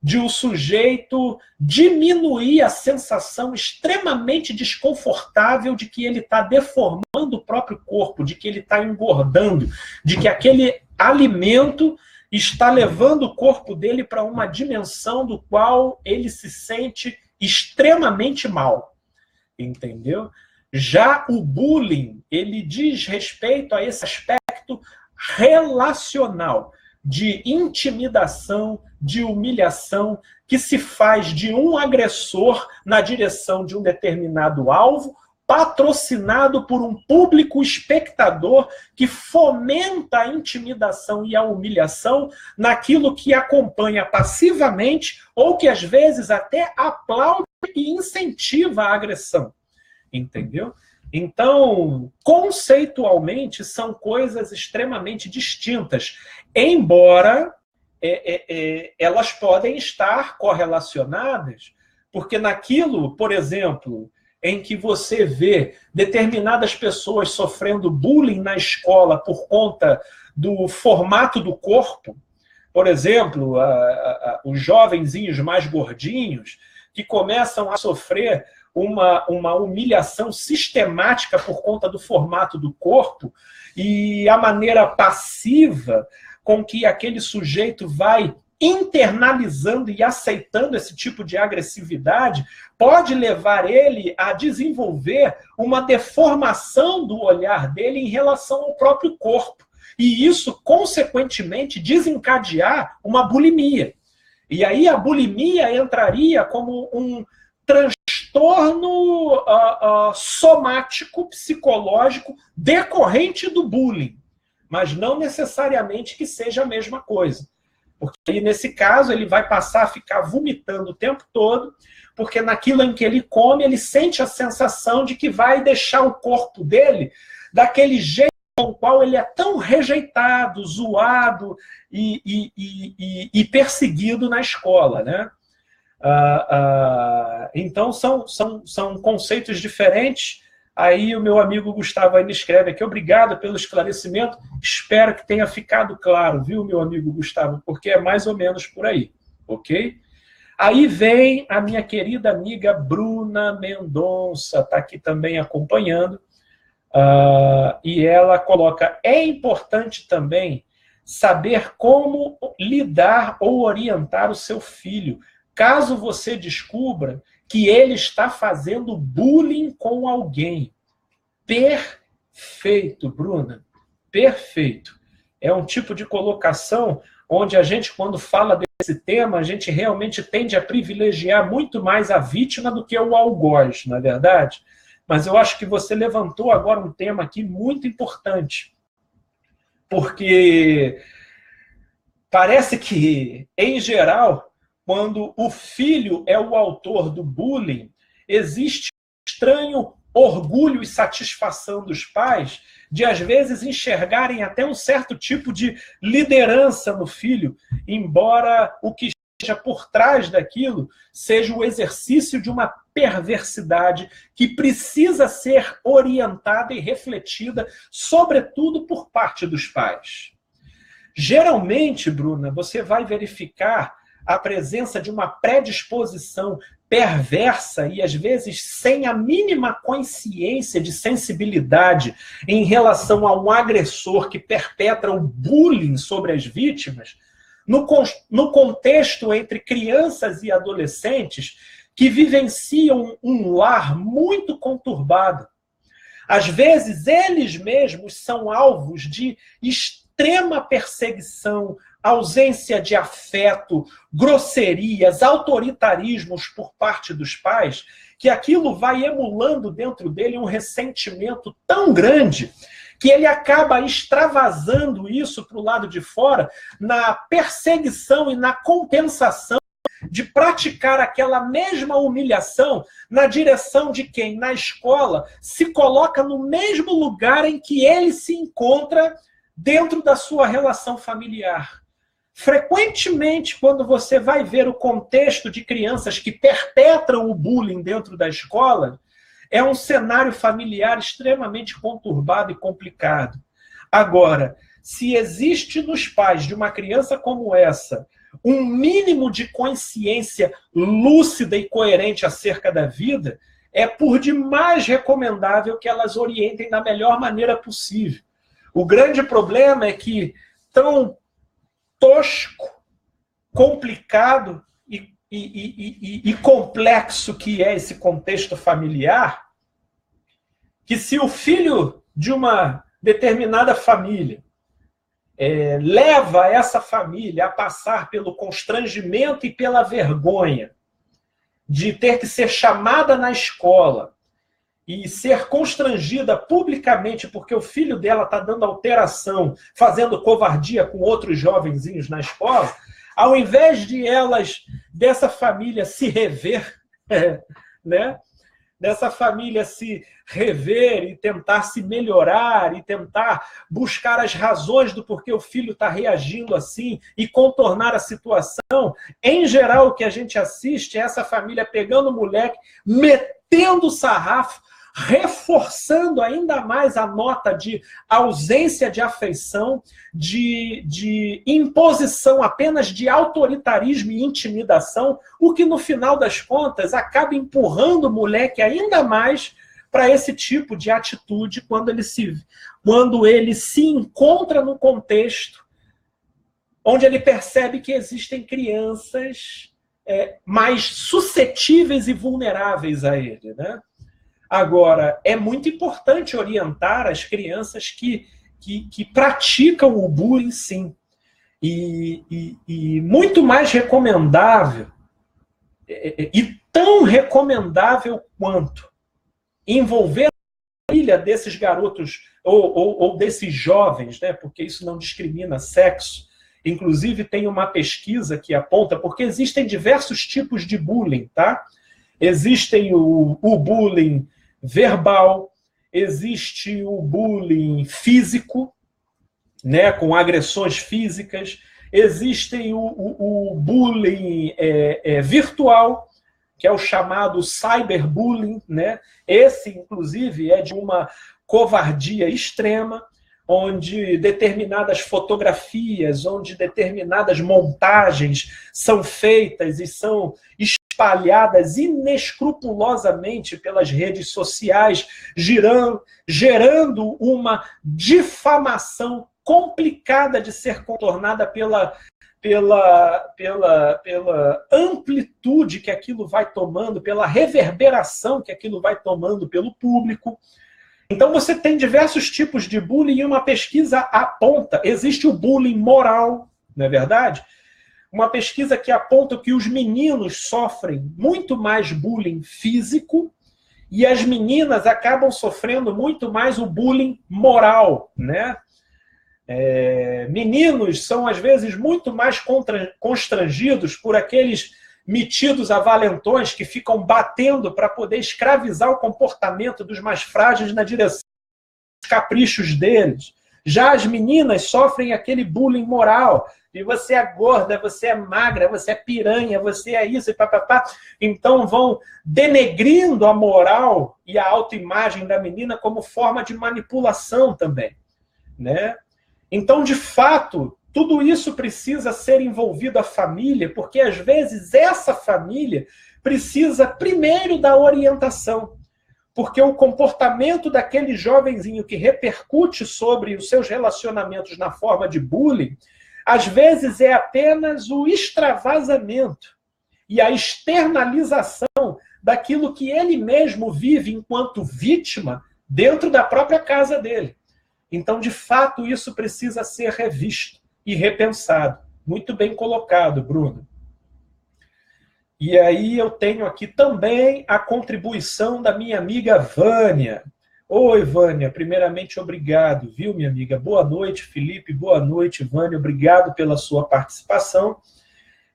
de o sujeito diminuir a sensação extremamente desconfortável de que ele está deformando o próprio corpo, de que ele está engordando, de que aquele alimento está levando o corpo dele para uma dimensão do qual ele se sente extremamente mal. Entendeu? Já o bullying, ele diz respeito a esse aspecto relacional, de intimidação, de humilhação, que se faz de um agressor na direção de um determinado alvo, patrocinado por um público espectador que fomenta a intimidação e a humilhação naquilo que acompanha passivamente ou que às vezes até aplaude e incentiva a agressão. Entendeu? Então, conceitualmente, são coisas extremamente distintas, embora elas podem estar correlacionadas, porque naquilo, por exemplo, em que você vê determinadas pessoas sofrendo bullying na escola por conta do formato do corpo, por exemplo, os jovenzinhos mais gordinhos, que começam a sofrer uma humilhação sistemática por conta do formato do corpo e a maneira passiva com que aquele sujeito vai internalizando e aceitando esse tipo de agressividade pode levar ele a desenvolver uma deformação do olhar dele em relação ao próprio corpo. E isso, consequentemente, desencadear uma bulimia. E aí a bulimia entraria como um transtorno somático, psicológico, decorrente do bullying. Mas não necessariamente que seja a mesma coisa. Porque nesse caso ele vai passar a ficar vomitando o tempo todo, porque naquilo em que ele come, ele sente a sensação de que vai deixar o corpo dele daquele jeito com o qual ele é tão rejeitado, zoado e perseguido na escola, né? Então são conceitos diferentes. Aí o meu amigo Gustavo ainda escreve aqui: obrigado pelo esclarecimento, espero que tenha ficado claro, viu, meu amigo Gustavo, porque é mais ou menos por aí, ok? Aí vem a minha querida amiga Bruna Mendonça, está aqui também acompanhando, e ela coloca: é importante também saber como lidar ou orientar o seu filho, caso você descubra que ele está fazendo bullying com alguém. Perfeito, Bruna. Perfeito. É um tipo de colocação onde a gente, quando fala desse tema, a gente realmente tende a privilegiar muito mais a vítima do que o algoz, não é verdade? Mas eu acho que você levantou agora um tema aqui muito importante. Porque parece que, em geral, quando o filho é o autor do bullying, existe um estranho orgulho e satisfação dos pais de, às vezes, enxergarem até um certo tipo de liderança no filho, embora o que esteja por trás daquilo seja o exercício de uma perversidade que precisa ser orientada e refletida, sobretudo por parte dos pais. Geralmente, Bruna, você vai verificar a presença de uma predisposição perversa e, às vezes, sem a mínima consciência de sensibilidade em relação a um agressor que perpetra o bullying sobre as vítimas, no contexto entre crianças e adolescentes que vivenciam um lar muito conturbado. Às vezes, eles mesmos são alvos de extrema perseguição, ausência de afeto, grosserias, autoritarismos por parte dos pais, que aquilo vai emulando dentro dele um ressentimento tão grande que ele acaba extravasando isso para o lado de fora na perseguição e na compensação de praticar aquela mesma humilhação na direção de quem, na escola, se coloca no mesmo lugar em que ele se encontra dentro da sua relação familiar. Frequentemente, quando você vai ver o contexto de crianças que perpetram o bullying dentro da escola, é um cenário familiar extremamente conturbado e complicado. Agora, se existe nos pais de uma criança como essa um mínimo de consciência lúcida e coerente acerca da vida, é por demais recomendável que elas orientem da melhor maneira possível. O grande problema é que tão tosco, complicado e complexo que é esse contexto familiar, que se o filho de uma determinada família leva essa família a passar pelo constrangimento e pela vergonha de ter que ser chamada na escola e ser constrangida publicamente porque o filho dela está dando alteração, fazendo covardia com outros jovenzinhos na escola, ao invés de dessa família se rever, né? Dessa família se rever e tentar se melhorar e tentar buscar as razões do porquê o filho está reagindo assim e contornar a situação, em geral o que a gente assiste é essa família pegando o moleque, metendo o sarrafo, reforçando ainda mais a nota de ausência de afeição, de imposição apenas de autoritarismo e intimidação, o que no final das contas acaba empurrando o moleque ainda mais para esse tipo de atitude quando ele se encontra no contexto onde ele percebe que existem crianças mais suscetíveis e vulneráveis a ele, né? Agora, é muito importante orientar as crianças que praticam o bullying, sim. E muito mais recomendável, e tão recomendável quanto envolver a família desses garotos ou desses jovens, né? Porque isso não discrimina sexo. Inclusive, tem uma pesquisa que aponta, porque existem diversos tipos de bullying, tá? Existem o bullying verbal, existe o bullying físico, né, com agressões físicas, existem o bullying virtual, que é o chamado cyberbullying, né? Esse, inclusive, é de uma covardia extrema, onde determinadas fotografias, onde determinadas montagens são feitas e são espalhadas inescrupulosamente pelas redes sociais, gerando uma difamação complicada de ser contornada pela amplitude que aquilo vai tomando, pela reverberação que aquilo vai tomando pelo público. Então você tem diversos tipos de bullying e uma pesquisa aponta, existe o bullying moral, não é verdade? Uma pesquisa que aponta que os meninos sofrem muito mais bullying físico e as meninas acabam sofrendo muito mais o bullying moral, né? Meninos são, às vezes, muito mais constrangidos por aqueles metidos a valentões que ficam batendo para poder escravizar o comportamento dos mais frágeis na direção dos caprichos deles. Já as meninas sofrem aquele bullying moral, e você é gorda, você é magra, você é piranha, você é isso, e papapá. Então vão denegrindo a moral e a autoimagem da menina como forma de manipulação também, né? Então, de fato, tudo isso precisa ser envolvido a família, porque às vezes essa família precisa primeiro da orientação, porque o comportamento daquele jovenzinho que repercute sobre os seus relacionamentos na forma de bullying, às vezes é apenas o extravasamento e a externalização daquilo que ele mesmo vive enquanto vítima dentro da própria casa dele. Então, de fato, isso precisa ser revisto e repensado. Muito bem colocado, Bruno. E aí eu tenho aqui também a contribuição da minha amiga Vânia. Oi, Vânia. Primeiramente, obrigado, viu, minha amiga? Boa noite, Felipe. Boa noite, Vânia. Obrigado pela sua participação.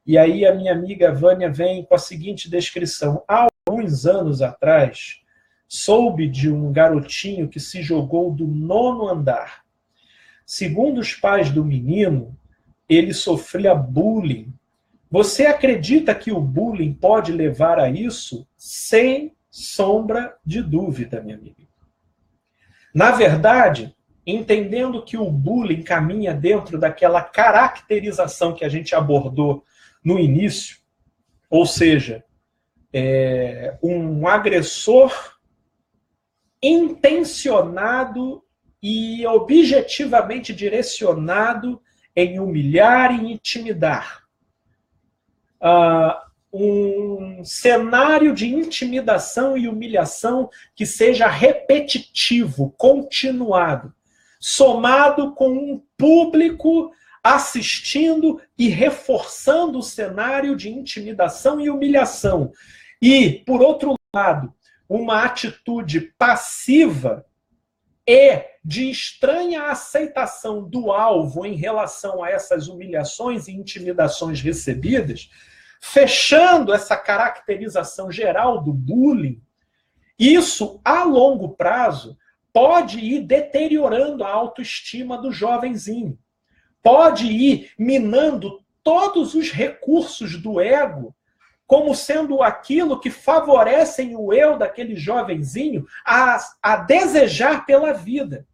E aí a minha amiga Vânia vem com a seguinte descrição. Há alguns anos atrás, soube de um garotinho que se jogou do 9º andar. Segundo os pais do menino, ele sofria bullying. Você acredita que o bullying pode levar a isso? Sem sombra de dúvida, minha amiga. Na verdade, entendendo que o bullying caminha dentro daquela caracterização que a gente abordou no início, ou seja, um agressor intencionado e objetivamente direcionado em humilhar e intimidar. Um cenário de intimidação e humilhação que seja repetitivo, continuado, somado com um público assistindo e reforçando o cenário de intimidação e humilhação. E, por outro lado, uma atitude passiva e de estranha aceitação do alvo em relação a essas humilhações e intimidações recebidas, fechando essa caracterização geral do bullying, isso, a longo prazo, pode ir deteriorando a autoestima do jovenzinho, pode ir minando todos os recursos do ego, como sendo aquilo que favorecem o eu daquele jovenzinho a desejar pela vida.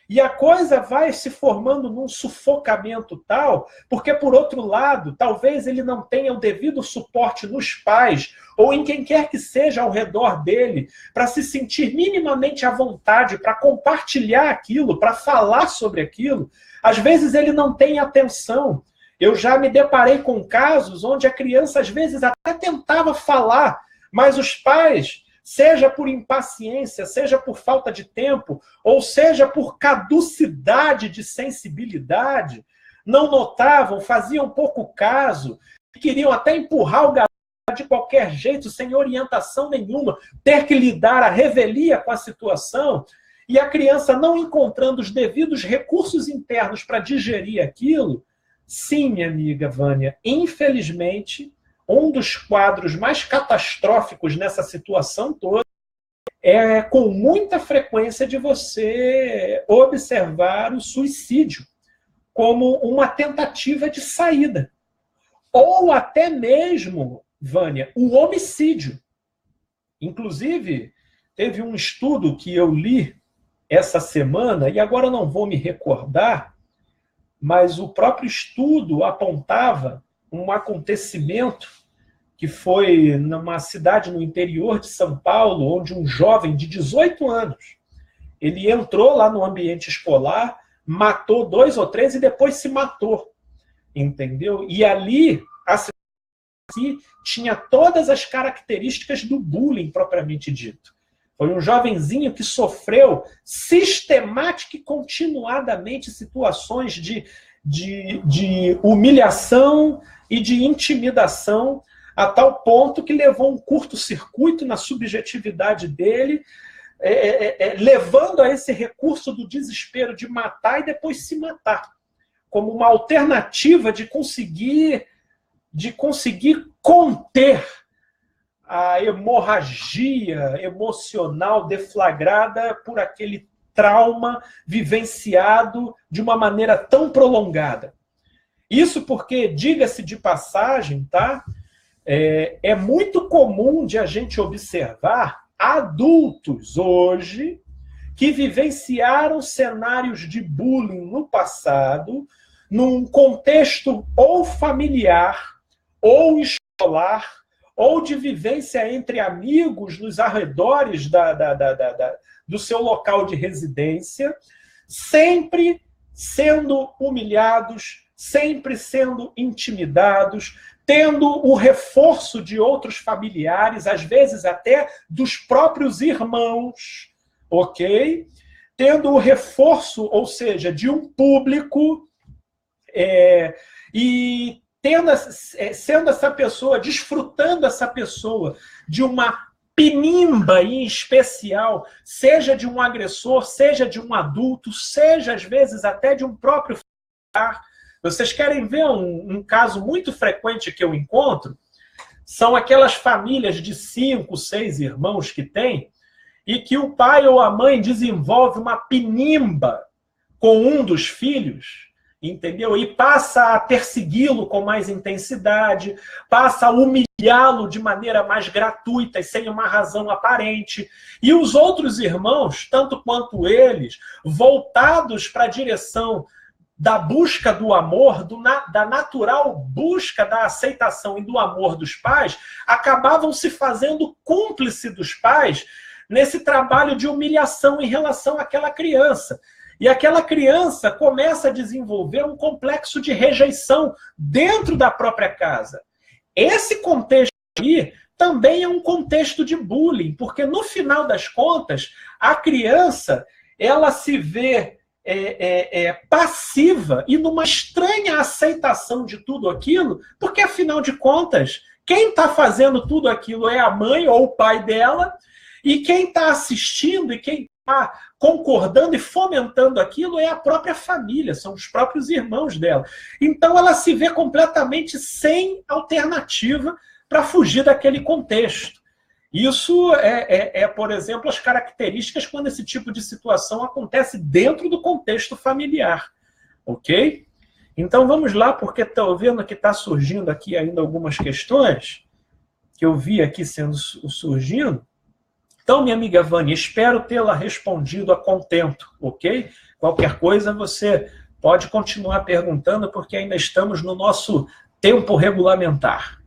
E a coisa vai se formando num sufocamento tal, porque, por outro lado, talvez ele não tenha o devido suporte nos pais ou em quem quer que seja ao redor dele, para se sentir minimamente à vontade, para compartilhar aquilo, para falar sobre aquilo. Às vezes ele não tem atenção. Eu já me deparei com casos onde a criança, às vezes, até tentava falar, mas os pais, seja por impaciência, seja por falta de tempo, ou seja por caducidade de sensibilidade, não notavam, faziam pouco caso, queriam até empurrar o garoto de qualquer jeito, sem orientação nenhuma, ter que lidar à revelia com a situação, e a criança não encontrando os devidos recursos internos para digerir aquilo. Sim, minha amiga Vânia, infelizmente, um dos quadros mais catastróficos nessa situação toda é, com muita frequência, de você observar o suicídio como uma tentativa de saída. Ou até mesmo, Vânia, o homicídio. Inclusive, teve um estudo que eu li essa semana, e agora não vou me recordar, mas o próprio estudo apontava um acontecimento que foi numa cidade no interior de São Paulo, onde um jovem de 18 anos, ele entrou lá no ambiente escolar, matou 2 ou 3 e depois se matou, entendeu? E ali a cidade tinha todas as características do bullying propriamente dito. Foi um jovenzinho que sofreu sistemática e continuadamente situações de humilhação e de intimidação, a tal ponto que levou um curto-circuito na subjetividade dele, levando a esse recurso do desespero de matar e depois se matar, como uma alternativa de conseguir conter a hemorragia emocional deflagrada por aquele trauma vivenciado de uma maneira tão prolongada. Isso porque, diga-se de passagem, tá? É muito comum de a gente observar adultos hoje que vivenciaram cenários de bullying no passado, num contexto ou familiar, ou escolar, ou de vivência entre amigos nos arredores do seu local de residência, sempre sendo humilhados, sempre sendo intimidados, tendo o reforço de outros familiares, às vezes até dos próprios irmãos, ok? Tendo o reforço, ou seja, de um público, e sendo essa pessoa, desfrutando essa pessoa de uma pinimba em especial, seja de um agressor, seja de um adulto, seja às vezes até de um próprio familiar. Vocês querem ver um caso muito frequente que eu encontro? São aquelas famílias de 5, 6 irmãos que tem, e que o pai ou a mãe desenvolve uma pinimba com um dos filhos, entendeu? E passa a persegui-lo com mais intensidade, passa a humilhá-lo de maneira mais gratuita e sem uma razão aparente. E os outros irmãos, tanto quanto eles, voltados para a direção da busca do amor, da natural busca da aceitação e do amor dos pais, acabavam se fazendo cúmplice dos pais nesse trabalho de humilhação em relação àquela criança. E aquela criança começa a desenvolver um complexo de rejeição dentro da própria casa. Esse contexto aí também é um contexto de bullying, porque no final das contas, a criança ela se vê passiva e numa estranha aceitação de tudo aquilo, porque afinal de contas, quem está fazendo tudo aquilo é a mãe ou o pai dela, e quem está assistindo e quem está concordando e fomentando aquilo é a própria família, são os próprios irmãos dela. Então ela se vê completamente sem alternativa para fugir daquele contexto. Isso por exemplo, as características quando esse tipo de situação acontece dentro do contexto familiar. Ok? Então vamos lá, porque estou vendo que está surgindo aqui ainda algumas questões que eu vi aqui surgindo. Então, minha amiga Vânia, espero tê-la respondido a contento, ok? Qualquer coisa você pode continuar perguntando, porque ainda estamos no nosso tempo regulamentar.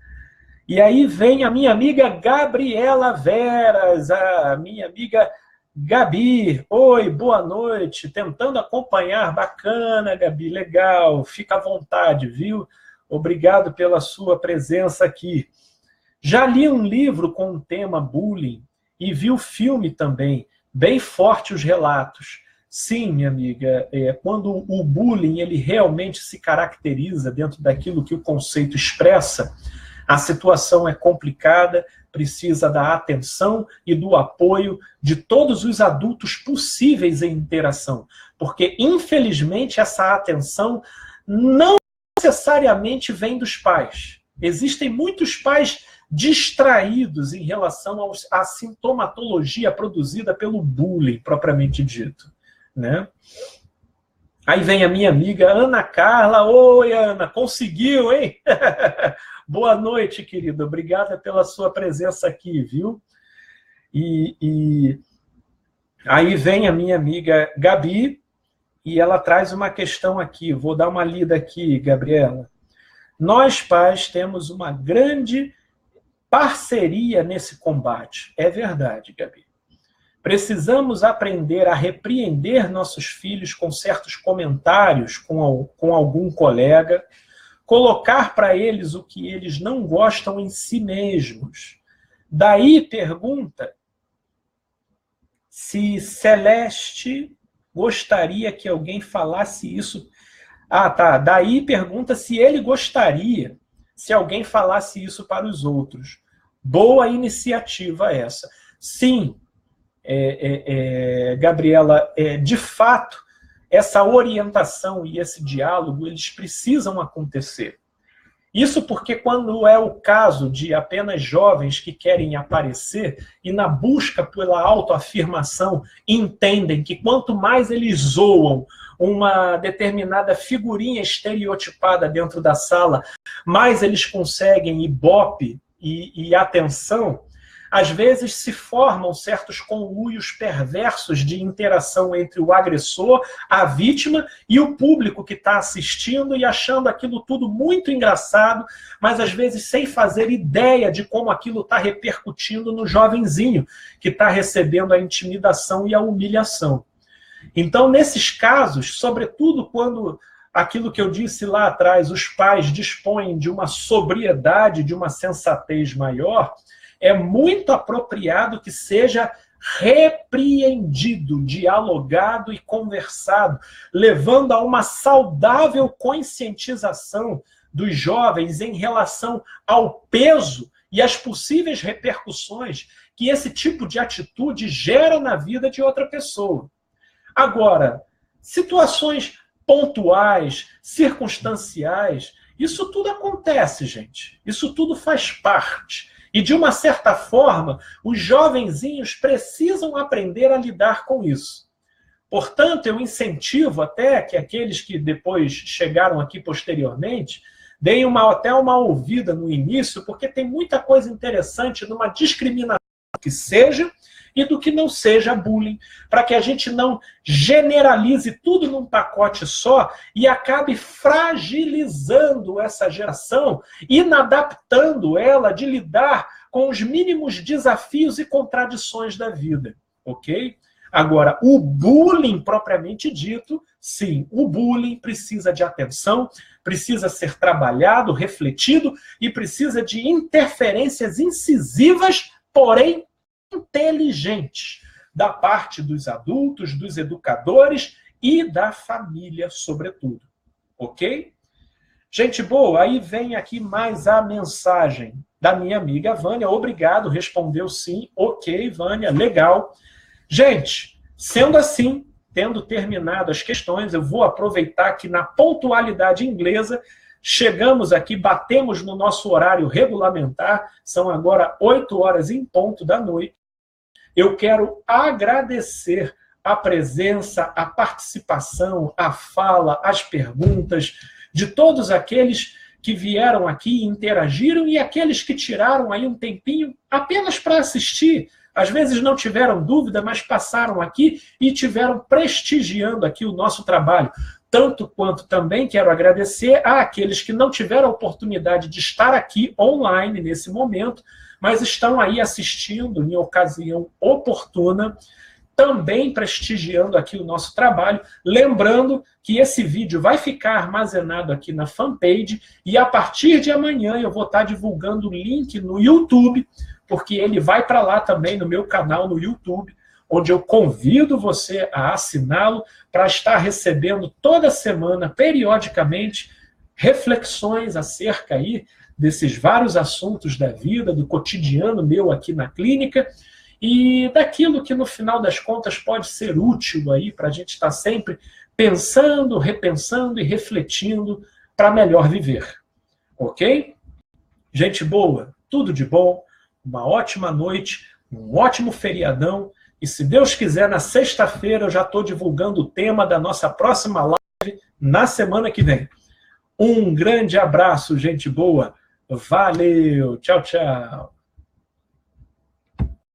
E aí vem a minha amiga Gabriela Veras, a minha amiga Gabi. Oi, boa noite. Tentando acompanhar. Bacana, Gabi, legal. Fica à vontade, viu? Obrigado pela sua presença aqui. Já li um livro com o tema bullying e vi o filme também. Bem forte os relatos. Sim, minha amiga, quando o bullying ele realmente se caracteriza dentro daquilo que o conceito expressa, a situação é complicada, precisa da atenção e do apoio de todos os adultos possíveis em interação. Porque, infelizmente, essa atenção não necessariamente vem dos pais. Existem muitos pais distraídos em relação à sintomatologia produzida pelo bullying, propriamente dito, né? Aí vem a minha amiga Ana Carla. Oi, Ana, conseguiu, hein? Boa noite, querida. Obrigada pela sua presença aqui, viu? E aí vem a minha amiga Gabi e ela traz uma questão aqui. Vou dar uma lida aqui, Gabriela. Nós, pais, temos uma grande parceria nesse combate. É verdade, Gabi. Precisamos aprender a repreender nossos filhos com certos comentários com algum colega, colocar para eles o que eles não gostam em si mesmos. Daí pergunta se Celeste gostaria que alguém falasse isso. Ah, tá. Daí pergunta se ele gostaria se alguém falasse isso para os outros. Boa iniciativa essa. Sim, Gabriela, de fato, essa orientação e esse diálogo, eles precisam acontecer. Isso porque quando é o caso de apenas jovens que querem aparecer e na busca pela autoafirmação entendem que quanto mais eles zoam uma determinada figurinha estereotipada dentro da sala, mais eles conseguem ibope e atenção, às vezes se formam certos conluios perversos de interação entre o agressor, a vítima e o público que está assistindo e achando aquilo tudo muito engraçado, mas às vezes sem fazer ideia de como aquilo está repercutindo no jovenzinho que está recebendo a intimidação e a humilhação. Então, nesses casos, sobretudo quando aquilo que eu disse lá atrás, os pais dispõem de uma sobriedade, de uma sensatez maior, é muito apropriado que seja repreendido, dialogado e conversado, levando a uma saudável conscientização dos jovens em relação ao peso e às possíveis repercussões que esse tipo de atitude gera na vida de outra pessoa. Agora, situações pontuais, circunstanciais, isso tudo acontece, gente. Isso tudo faz parte. E, de uma certa forma, os jovenzinhos precisam aprender a lidar com isso. Portanto, eu incentivo até que aqueles que depois chegaram aqui posteriormente deem até uma ouvida no início, porque tem muita coisa interessante numa discriminação que seja e do que não seja bullying, para que a gente não generalize tudo num pacote só e acabe fragilizando essa geração, inadaptando ela de lidar com os mínimos desafios e contradições da vida, ok? Agora, o bullying propriamente dito, sim, o bullying precisa de atenção, precisa ser trabalhado, refletido e precisa de interferências incisivas, porém inteligentes, da parte dos adultos, dos educadores e da família, sobretudo. Ok? Gente boa, aí vem aqui mais a mensagem da minha amiga Vânia. Obrigado, respondeu sim. Ok, Vânia, legal. Gente, sendo assim, tendo terminado as questões, eu vou aproveitar que na pontualidade inglesa, chegamos aqui, batemos no nosso horário regulamentar, são agora 8 horas em ponto da noite. Eu quero agradecer a presença, a participação, a fala, as perguntas de todos aqueles que vieram aqui e interagiram e aqueles que tiraram aí um tempinho apenas para assistir. Às vezes não tiveram dúvida, mas passaram aqui e tiveram prestigiando aqui o nosso trabalho. Tanto quanto também quero agradecer àqueles que não tiveram a oportunidade de estar aqui online nesse momento, mas estão aí assistindo em ocasião oportuna, também prestigiando aqui o nosso trabalho. Lembrando que esse vídeo vai ficar armazenado aqui na fanpage e a partir de amanhã eu vou estar divulgando o link no YouTube, porque ele vai para lá também no meu canal no YouTube, onde eu convido você a assiná-lo para estar recebendo toda semana, periodicamente, reflexões acerca aí desses vários assuntos da vida, do cotidiano meu aqui na clínica e daquilo que no final das contas pode ser útil aí para a gente estar sempre pensando, repensando e refletindo para melhor viver. Ok? Gente boa, tudo de bom, uma ótima noite, um ótimo feriadão. E se Deus quiser, na sexta-feira eu já estou divulgando o tema da nossa próxima live na semana que vem. Um grande abraço, gente boa. Valeu. Tchau, tchau.